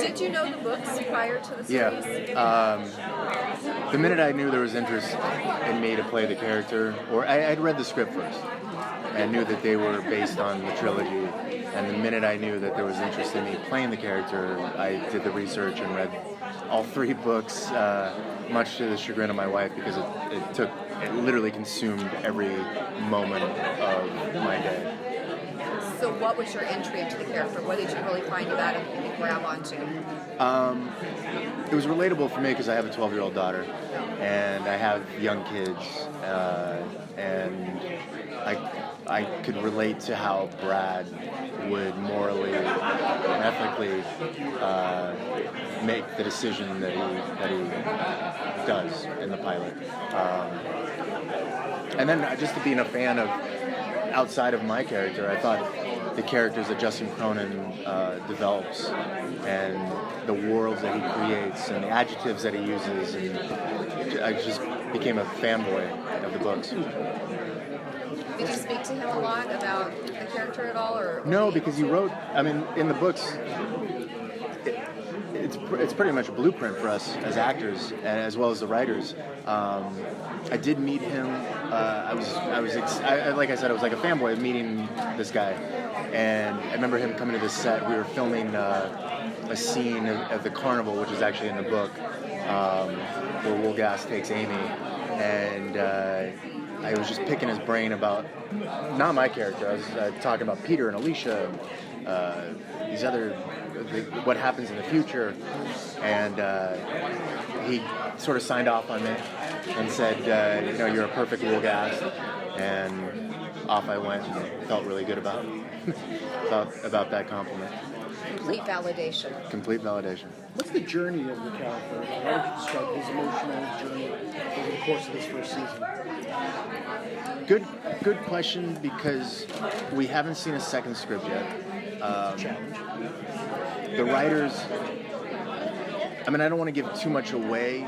Did you know the books prior to the series? Yeah. The minute I knew there was interest in me to play the character, or I'd read the script first, and knew that they were based on the trilogy, and the minute I knew that there was interest in me playing the character, I did the research and read all 3 books, much to the chagrin of my wife, because it literally consumed every moment of my day. So what was your entry into the character? What did you really find about him and grab onto? It was relatable for me because I have a 12-year-old daughter, and I have young kids, and I could relate to how Brad would morally and ethically make the decision that he does in the pilot. And then just to being a fan of outside of my character, I thought the characters that Justin Cronin develops and the worlds that he creates and the adjectives that he uses, and I just became a fanboy of the books. Did you speak to him a lot about the character at all? Or no, because you wrote, in the books, it's pretty much a blueprint for us as actors and as well as the writers. I did meet him. Like I said, I was like a fanboy of meeting this guy, and I remember him coming to the set. We were filming a scene of the carnival, which is actually in the book, where Wolgast takes Amy, and I was just picking his brain about not my character. I was talking about Peter and Alicia, these other. What happens in the future, and he sort of signed off on it and said, you're a perfect Wolgast, and off I went and felt really good about that compliment. Complete validation. Complete validation. What's the journey of the character? How would you describe his emotional journey over the course of this first season? Good question, because we haven't seen a second script yet. Challenge. The writers, I don't want to give too much away,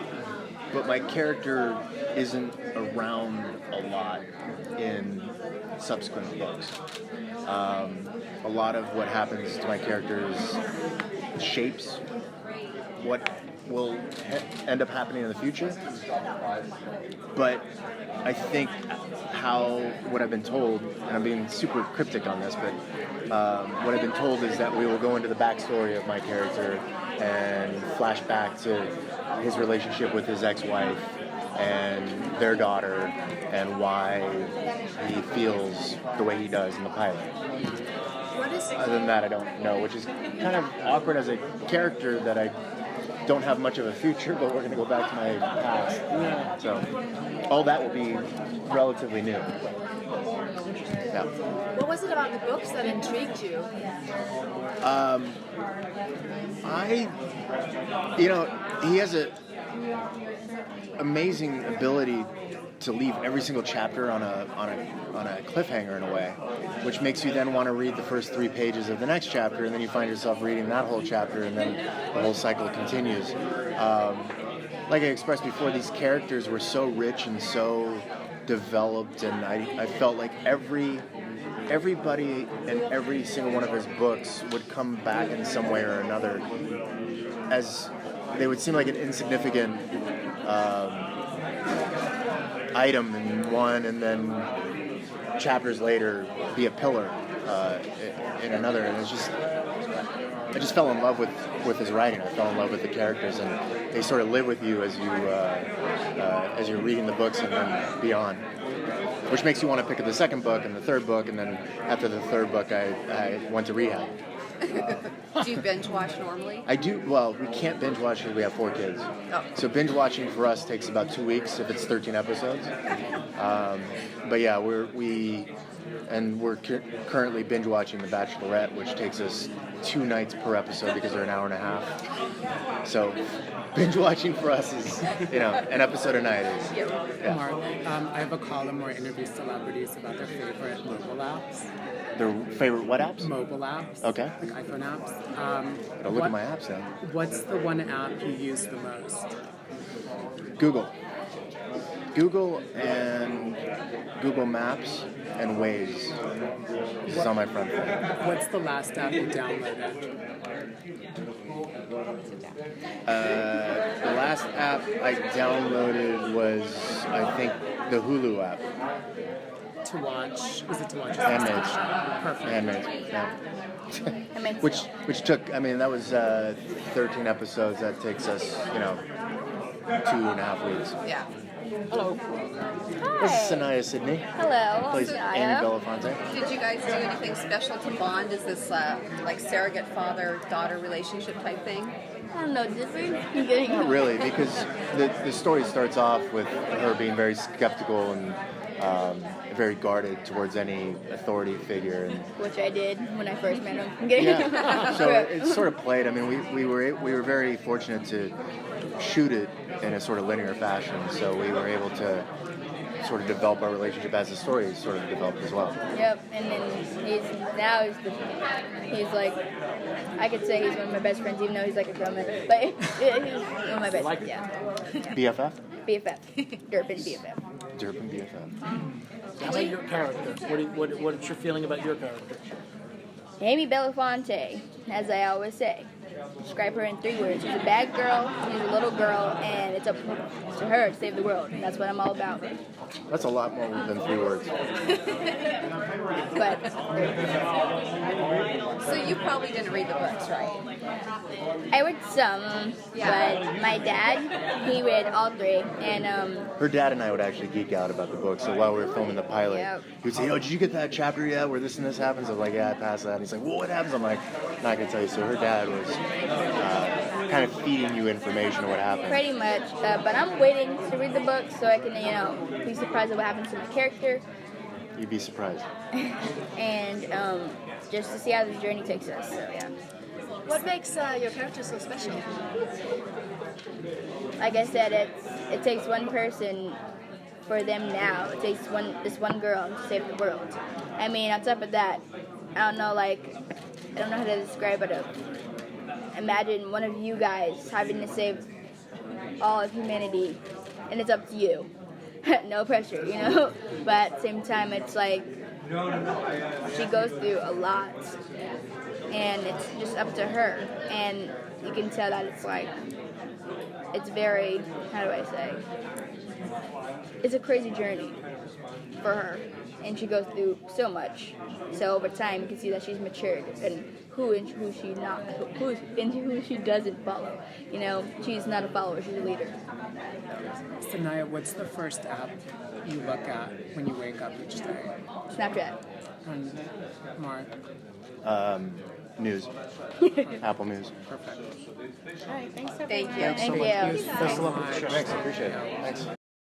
but my character isn't around a lot in subsequent books. A lot of what happens to my characters shapes what will end up happening in the future. But I think what I've been told, and I'm being super cryptic on this, but what I've been told is that we will go into the backstory of my character and flash back to his relationship with his ex-wife and their daughter and why he feels the way he does in the pilot. Other than that, I don't know, which is kind of awkward as a character that I don't have much of a future, but we're going to go back to my past. Yeah. So all that will be relatively new. Yeah. What was it about the books that intrigued you? He has a amazing ability to leave every single chapter on a cliffhanger in a way, which makes you then want to read the first 3 pages of the next chapter, and then you find yourself reading that whole chapter, and then the whole cycle continues. Like I expressed before, these characters were so rich and so developed, and I felt like everybody in every single one of his books would come back in some way or another, as they would seem like an insignificant item in one, and then chapters later be a pillar in another. And I just fell in love with his writing. I fell in love with the characters, and they sort of live with you as you're reading the books and then beyond. Which makes you want to pick up the second book and the third book, and then after the third book, I went to rehab. Do you binge watch normally? I do. Well, we can't binge watch because we have 4 kids. Oh. So binge watching for us takes about 2 weeks if it's 13 episodes. But yeah, we're currently binge watching The Bachelorette, which takes us 2 nights per episode because they're an hour and a half. So binge watching for us is, an episode a night is. Yeah. Mark, I have a column where I interview celebrities about their favorite mobile apps. Their favorite what apps? Mobile apps. Okay. Like iPhone apps. Gotta look at my apps now. What's the one app you use the most? Google and Google Maps and Waze. This is on my front phone. What's the last app you downloaded? The last app I downloaded was, I think, the Hulu app. To watch? Is it to watch? Handmaids. Perfect. Handmaids. Yeah. Handmaids. Which took, I mean, that was 13 episodes. That takes us, 2.5 weeks. Yeah. Hello. This is Saniyya Sidney. Hello, Plays Saniyya. Amy Belafonte. Did you guys do anything special to bond? Is this like surrogate father-daughter relationship type thing? I don't know, different. I'm getting Not really, because the story starts off with her being very skeptical and very guarded towards any authority figure. And which I did when I first met him. I'm getting yeah, so it's sort of played. I mean, we were very fortunate to shoot it in a sort of linear fashion, so we were able to sort of develop our relationship as the story sort of developed as well. Yep, and then he's like, I could say he's one of my best friends, even though he's like a grown man, but he's one of my best friends, yeah. BFF? BFF. Durban BFF. Durban BFF. How about your character? What's your feeling about your character? Amy Belafonte, as I always say. Describe her in 3 words. She's a bad girl, she's a little girl, and it's up to her to save the world. And that's what I'm all about. That's a lot more than 3 words. But So you probably didn't read the books, right? I read some, but my dad, he read all 3, and Her dad and I would actually geek out about the book. So while we were filming the pilot, Yep. he would say, "Oh, did you get that chapter yet where this and this happens?" I'm like, "Yeah, I passed that." And he's like, "Well, what happens?" I'm like, "No, I can tell you." So her dad was kind of feeding you information of what happened. pretty much. But I'm waiting to read the book so I can, be surprised at what happens to my character, You'd be surprised. and just to see how this journey takes us. So yeah. What makes your character so special? Like I said, it takes one person for them now. It takes this one girl to save the world. I mean, on top of that, I don't know how to describe it. Imagine one of you guys having to save all of humanity, and it's up to you. No pressure, But at the same time, it's like she goes through a lot, and it's just up to her. And you can tell that it's very, how do I say? It's a crazy journey for her, and she goes through so much. So over time, you can see that she's matured, and who she doesn't follow. She's not a follower; she's a leader. Saniyya, what's the first app you look at when you wake up each day? Snapchat. And Mark, News. Apple News. perfect. Thank you. Thank you. Best of luck with the show. Thanks, I appreciate it. Thanks.